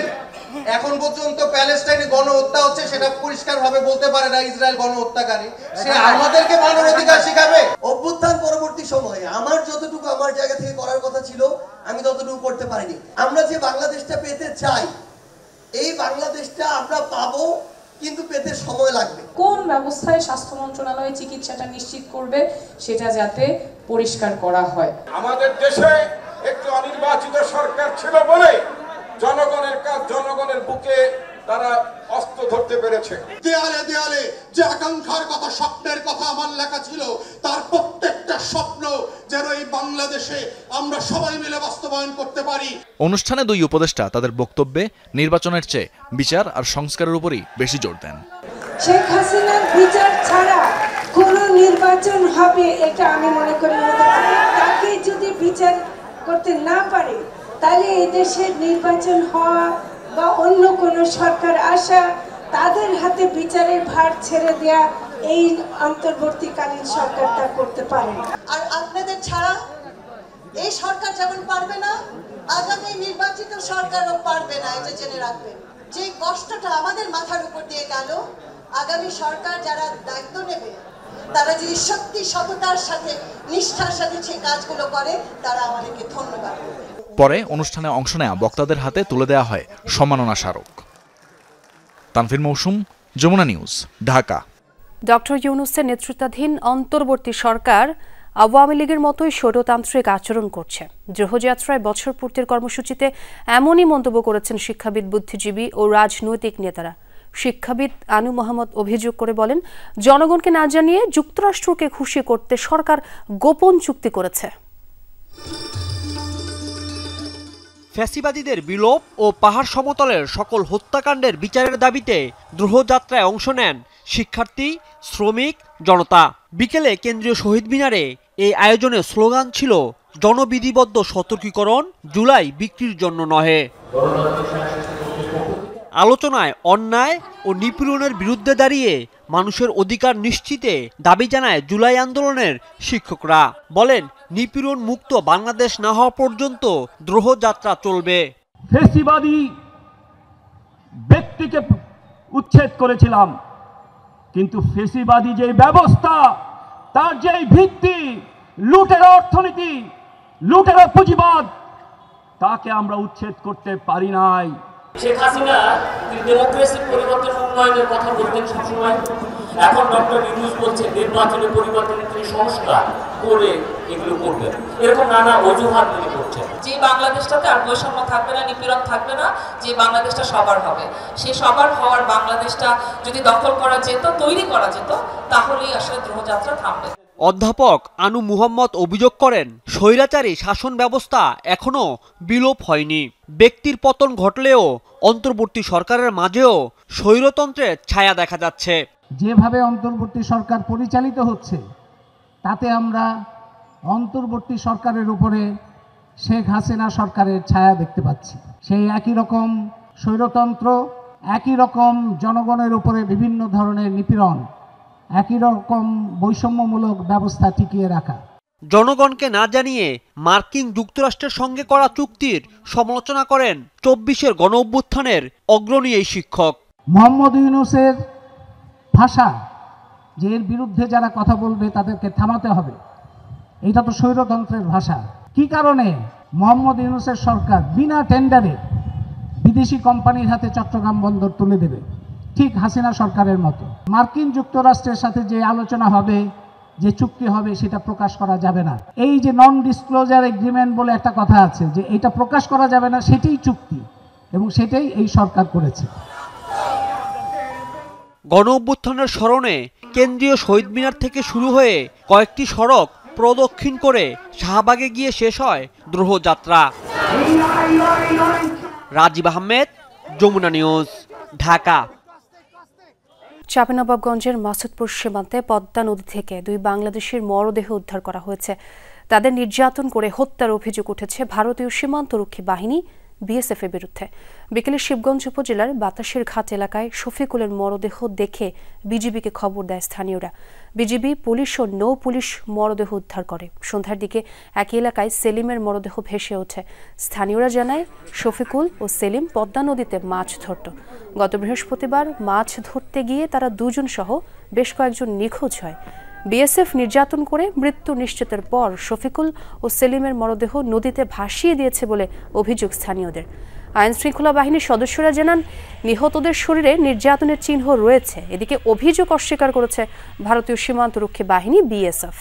এখন পর্যন্ত প্যালেস্টাইনে গণহত্যা হচ্ছে সেটা পরিষ্কারভাবে বলতে পারে না ইসরায়েল গণহত্যাকারী। সে আমাদেরকে মানব অধিকার শিখাবে? অভ্যুত্থান পরবর্তী সময়ে আমার যতটুকু আমার জায়গা থেকে করার কথা ছিল আমি ততটুকু করতে পারিনি। আমরা যে বাংলাদেশটা পেতে চাই, এই বাংলাদেশটা আমরা পাবো, কিন্তু পেতে সময় লাগবে। কোন ব্যবস্থায় স্বাস্থ্য মন্ত্রণালয় চিকিৎসাটা নিশ্চিত করবে সেটা যাতে পরিষ্কার করা হয়। আমাদের দেশে একটি অনির্বাচিত সরকার ছিল বলে জনগণের কাজ, জনগণের বুকে তারা অস্ত্র ধরতে পেরেছে। দেয়ালে দেয়ালে যে আকাঙ্ক্ষার কথা, স্বপ্নের কথা আমার লেখা ছিল, তার প্রত্যেকটা স্বপ্ন যেন এই বাংলাদেশে আমরা সবাই মিলে বাস্তবায়ন করতে পারি। অনুষ্ঠানে দুই উপদেষ্টা তাদের বক্তব্যে নির্বাচনের চেয়ে বিচার আর সংস্কারের উপরই বেশি জোর দেন। শেখ হাসিনার বিচার ছাড়া কোনো নির্বাচন হবে এটা আমি মনে করি তাকে যদি বিচার করতে না পারে তাহলে এই দেশের নির্বাচন হওয়া বা অন্য কোনো সরকার আসা, তাদের হাতে বিচারের ভার ছেড়ে দেয়া এই অন্তর্বর্তীকালীন সরকার তা করতে পারে। আর আপনাদের ছাড়া এই সরকার যেমন পারবে না, আগামী নির্বাচিত সরকারও পারবে না, এটা জেনে রাখবেন। যে কষ্টটা আমাদের মাথার উপর দিয়ে গেল, আগামী সরকার যারা দায়িত্ব নেবে তারা যদি সত্যি সততার সাথে, নিষ্ঠার সাথে সেই কাজগুলো করে, তারা আমাদেরকে ধন্যবাদ করবে। পরে অনুষ্ঠানে অংশ নেওয়া বক্তাদের হাতে তুলে দেওয়া হয় সম্মাননা স্মারক। তানভীর মৌসুম, যমুনা নিউজ, ঢাকা। ডক্টর ইউনূসের নেতৃত্বাধীন অন্তর্বর্তী সরকার আওয়ামী লীগের মতোই স্বৈরতান্ত্রিক আচরণ করছে। দ্রোহযাত্রায় বছর পূর্তির কর্মসূচিতে এমনই মন্তব্য করেছেন শিক্ষাবিদ, বুদ্ধিজীবী ও রাজনৈতিক নেতারা। শিক্ষাবিদ আনু মোহাম্মদ অভিযোগ করে বলেন, জনগণকে না জানিয়ে যুক্তরাষ্ট্রকে খুশি করতে সরকার গোপন চুক্তি করেছে। ফ্যাসিবাদীদের বিলোপ ও পাহাড় সমতলের সকল হত্যাকাণ্ডের বিচারের দাবিতে দ্রোহযাত্রায় অংশ নেন শিক্ষার্থী, শ্রমিক, জনতা। বিকেলে কেন্দ্রীয় শহীদ মিনারে এই আয়োজনের স্লোগান ছিল, জনবিধিবদ্ধ সতর্কীকরণ, জুলাই বিক্রির জন্য নহে। আলোচনায় অন্যায় ও নিপীড়নের বিরুদ্ধে দাঁড়িয়ে মানুষের অধিকার নিশ্চিতে দাবি জানায় জুলাই আন্দোলনের শিক্ষকরা। বলেন, নিপীড়ন মুক্ত বাংলাদেশ না হওয়া পর্যন্ত দ্রোহযাত্রা চলবে। ফ্যাসিবাদী ব্যক্তিকে উচ্ছেদ করেছিলাম, কিন্তু ফ্যাসিবাদী যে ব্যবস্থা, তার যে ভিত্তি, লুটেরা অর্থনীতি, লুটেরা পুঁজিবাদ, তাকে আমরা উচ্ছেদ করতে পারি নাই। শেখ হাসিনা ডেমোক্রেসির পরিবর্তন উন্নয়নের কথা বলতেন সবসময়। এখন ডক্টর ইউনূস বলছেন নির্বাচনের পরিবর্তনের তিনি সংস্কার করে এগুলো করবেন। এরকম নানা অজুহাত তিনি করছেন। যে বাংলাদেশটাতে আর বৈষম্য থাকবে না, নিপীড়ন থাকবে না, যে বাংলাদেশটা সবার হবে, সেই সবার হওয়ার বাংলাদেশটা যদি দখল করা যেত, তৈরি করা যেত, তাহলেই আসলে দ্রোহযাত্রা থামবে। অধ্যাপক আনু মুহাম্মদ অভিযোগ করেন, স্বৈরাচারী শাসন ব্যবস্থা এখনো বিলোপ হয়নি। ব্যক্তির পতন ঘটলেও অন্তর্বর্তী সরকারের মাঝেও স্বৈরতন্ত্রের ছায়া দেখা যাচ্ছে। যেভাবে অন্তর্বর্তী সরকার পরিচালিত হচ্ছে, তাতে আমরা অন্তর্বর্তী সরকারের উপরে শেখ হাসিনা সরকারের ছায়া দেখতে পাচ্ছি। সেই একই রকম স্বৈরতন্ত্র, একই রকম জনগণের উপরে বিভিন্ন ধরনের নিপীড়ন, একই রকম বৈষম্যমূলক ব্যবস্থা টিকিয়ে রাখা। জনগণকে না জানিয়ে মার্কিন যুক্তরাষ্ট্রের সঙ্গে করা চুক্তির সমালোচনা করেন 24-এর গণঅভ্যুত্থানের অগ্রণী এই শিক্ষক। মোহাম্মদ ইউনূসের ভাষা, যে এর বিরুদ্ধে যারা কথা বলবে তাদেরকে থামাতে হবে, এটা তো স্বৈরতন্ত্রের ভাষা। কি কারণে মোহাম্মদ ইউনূসের সরকার বিনা টেন্ডারে বিদেশি কোম্পানির হাতে চট্টগ্রাম বন্দর তুলে দেবে? ঠিক হাসিনা সরকারের মতো। মার্কিন যুক্তরাষ্ট্রের সাথে যে আলোচনা হবে, যে চুক্তি হবে, সেটা প্রকাশ করা যাবে না। এই যে নন ডিসক্লোজার এগ্রিমেন্ট বলে একটা কথা আছে, যে এটা প্রকাশ করা যাবে না, সেটাই চুক্তি, এবং সেটাই এই সরকার করেছে। গণ অভ্যুত্থানের স্মরণে কেন্দ্রীয় শহীদ মিনার থেকে শুরু হয়ে কয়েকটি সড়ক প্রদক্ষিণ করে শাহবাগে গিয়ে শেষ হয় দ্রোহযাত্রা। রাজীব আহমেদ, যমুনা নিউজ, ঢাকা। চাঁপাইনবাবগঞ্জের মাসুদপুর সীমান্তে পদ্মা নদী থেকে 2 বাংলাদেশের মরদেহ উদ্ধার করা হয়েছে। তাদের নির্যাতন করে হত্যার অভিযোগ উঠেছে ভারতীয় সীমান্তরক্ষী বাহিনী বিএসএফ এর বিরুদ্ধে। বিকেলে শিবগঞ্জ উপজেলার বাতাসের ঘাট এলাকায় শফিকুলের মরদেহ দেখে বিজিবিকে খবর দেয় স্থানীয়রা। বিজিবি, পুলিশ ও নৌ পুলিশ মরদেহ উদ্ধার করে। সন্ধ্যার দিকে একই এলাকায় সেলিমের মরদেহ ভেসে ওঠে। স্থানীয়রা জানায়, শফিকুল ও সেলিম পদ্মা নদীতে মাছ ধরত। গত বৃহস্পতিবার মাছ ধরতে গিয়ে তারা 2 জন সহ বেশ কয়েকজন নিখোঁজ হয়। বিএসএফ নির্যাতন করে মৃত্যু নিশ্চিতের পর শফিকুল ও সেলিমের মরদেহ নদীতে ভাসিয়ে দিয়েছে বলে অভিযোগ স্থানীয়দের। আইন শৃঙ্খলা বাহিনীর সদস্যরা জানান, নিহতদের শরীরে নির্যাতনের চিহ্ন রয়েছে। এদিকে অভিযোগ অস্বীকার করেছে ভারতীয় সীমান্তরক্ষী বাহিনী বিএসএফ।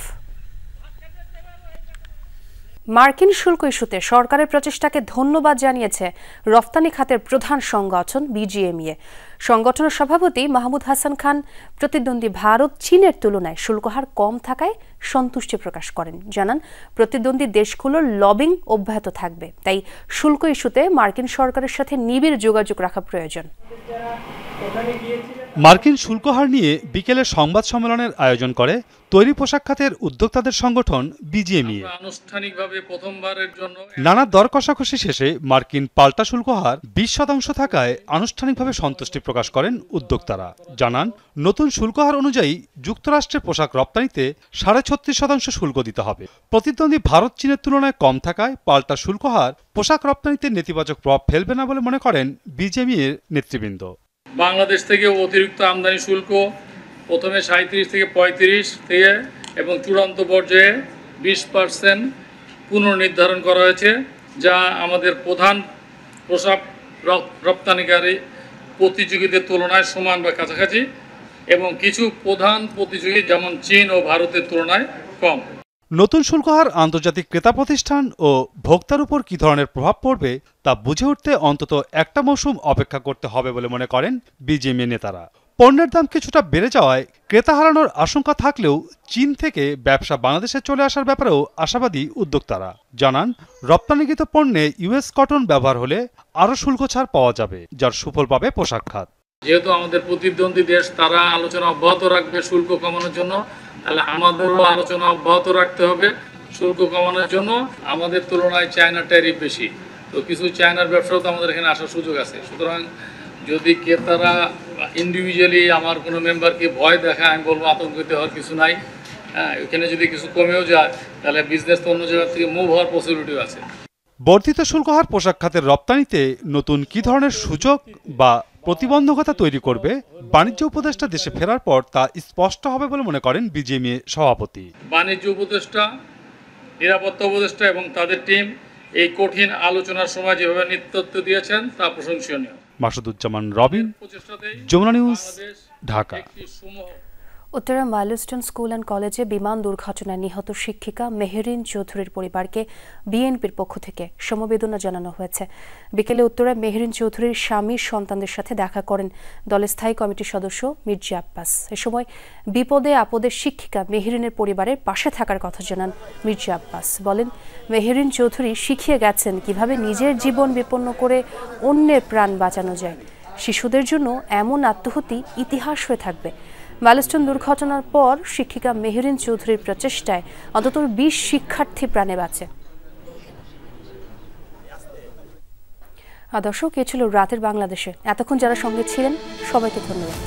মার্কিন শুল্ক ইস্যুতে সরকারের প্রচেষ্টাকে ধন্যবাদ জানিয়েছে রফতানি খাতের প্রধান সংগঠন বিজিএমইএ। সংগঠনের সভাপতি মাহমুদ হাসান খান প্রতিদ্বন্দ্বী ভারত, চীনের তুলনায় শুল্ক হার কম থাকায় সন্তুষ্টি প্রকাশ করেন। জানান, প্রতিদ্বন্দ্বী দেশগুলোর লবিং অব্যাহত থাকবে, তাই শুল্ক ইস্যুতে মার্কিন সরকারের সাথে নিবিড় যোগাযোগ রাখা প্রয়োজন। মার্কিন শুল্ক হার নিয়ে বিকেলে সংবাদ সম্মেলনের আয়োজন করে তৈরি পোশাক খাতের উদ্যোক্তাদের সংগঠন বিজিএমইএ। আনুষ্ঠানিকভাবে প্রথমবারের জন্য নানা দর কষাকষি শেষে মার্কিন পাল্টা শুল্ক হার 20% থাকায় আনুষ্ঠানিকভাবে সন্তুষ্টি প্রকাশ করেন উদ্যোক্তারা। জানান, নতুন শুল্ক হার অনুযায়ী যুক্তরাষ্ট্রের পোশাক রপ্তানিতে 36.5% শুল্ক দিতে হবে। প্রতিদ্বন্দ্বী ভারত, চীনের তুলনায় কম থাকায় পাল্টা শুল্ক হার পোশাক রপ্তানিতে নেতিবাচক প্রভাব ফেলবে না বলে মনে করেন বিজিএমইএর নেতৃবৃন্দ। বাংলাদেশ থেকে অতিরিক্ত আমদানি শুল্ক প্রথমে 37 থেকে 35 থেকে এবং চূড়ান্ত পর্যায়ে 20% পুনর্নির্ধারণ করা হয়েছে, যা আমাদের প্রধান পোশাক রপ্তানিকারী প্রতিযোগীদের তুলনায় সমান বা কাছাকাছি এবং কিছু প্রধান প্রতিযোগী যেমন চীন ও ভারতের তুলনায় কম। নতুন শুল্ক হার আন্তর্জাতিক ক্রেতা প্রতিষ্ঠান ও ভোক্তার উপর কী ধরনের প্রভাব পড়বে তা বুঝে উঠতে অন্তত একটা মৌসুম অপেক্ষা করতে হবে বলে মনে করেন বিজিএমইএ নেতারা। পণ্যের দাম কিছুটা বেড়ে যাওয়ায় ক্রেতা হারানোর আশঙ্কা থাকলেও চীন থেকে ব্যবসা বাংলাদেশে চলে আসার ব্যাপারেও আশাবাদী উদ্যোক্তারা। জানান, রপ্তানিকৃত পণ্যে ইউএস কটন ব্যবহার হলে আরও শুল্ক ছাড় পাওয়া যাবে, যার সুফল পাবে পোশাক খাত। যেহেতু আমাদের প্রতিদ্বন্দ্বী দেশ, তারা আলোচনা অব্যাহত রাখবে শুল্ক কমানোর জন্য, তাহলে আমাদেরও আলোচনা অব্যাহত রাখতে হবে শুল্ক কমানোর জন্য। আমাদের তুলনায় চায়নার ট্যারিফ বেশি, তো কিছু চায়নার ব্যবসাও তো আমাদের এখানে আসার সুযোগ আছে। সুতরাং যদি ক্রেতারা ইন্ডিভিজুয়ালি আমার কোনো মেম্বারকে ভয় দেখায়, আমি বলবো আতঙ্কিত হওয়ার কিছু নাই। হ্যাঁ, এখানে যদি কিছু কমেও যায় তাহলে বিজনেস তো অন্য জায়গা থেকে মুভ হওয়ার পসিবিলিটিও আছে। বর্ধিত শুল্ক হার পোশাক খাতের রপ্তানিতে নতুন কী ধরনের সুযোগ বা প্রতিবন্ধকতা তৈরি করবে, বাণিজ্য উপদেষ্টা দেশে ফেরার পর তা স্পষ্ট হবে বলে মনে করেন বিজিএমইএ সভাপতি। বাণিজ্য উপদেষ্টা, নিরাপত্তা উপদেষ্টা এবং তাদের টিম এই কঠিন আলোচনার সময় যেভাবে নেতৃত্ব দিয়েছেন তা প্রশংসনীয়। Masuduzzaman Robin, Jamuna News, Dhaka. Uttara milestone school and কলেজে বিমান দুর্ঘটনায় নিহত শিক্ষিকা মেহেরিন চৌধুরীর পরিবারকে বিএনপির পক্ষ থেকে সমবেদনা জানানো হয়েছে। বিকেলে উত্তরায় মেহেরিন চৌধুরীর স্বামী সন্তানদের সাথে দেখা করেন দলের স্থায়ী কমিটির সদস্য মির্জা আব্বাস। এ সময় বিপদে আপদে শিক্ষিকা মেহেরিনের পরিবারের পাশে থাকার কথা জানান মির্জা আব্বাস। বলেন, মেহেরিন চৌধুরী শিখিয়ে গেছেন কিভাবে নিজের জীবন বিপন্ন করে অন্যের প্রাণ বাঁচানো যায়। শিশুদের জন্য এমন আত্মহত্যা ইতিহাস হয়ে থাকবে। মাইলস্টোন দুর্ঘটনার পর শিক্ষিকা মেহেরিন চৌধুরীর প্রচেষ্টায় অন্তত 20 শিক্ষার্থী প্রাণে বাঁচে। দর্শক, এ ছিল রাতের বাংলাদেশে। এতক্ষণ যারা সঙ্গে ছিলেন সবাইকে ধন্যবাদ।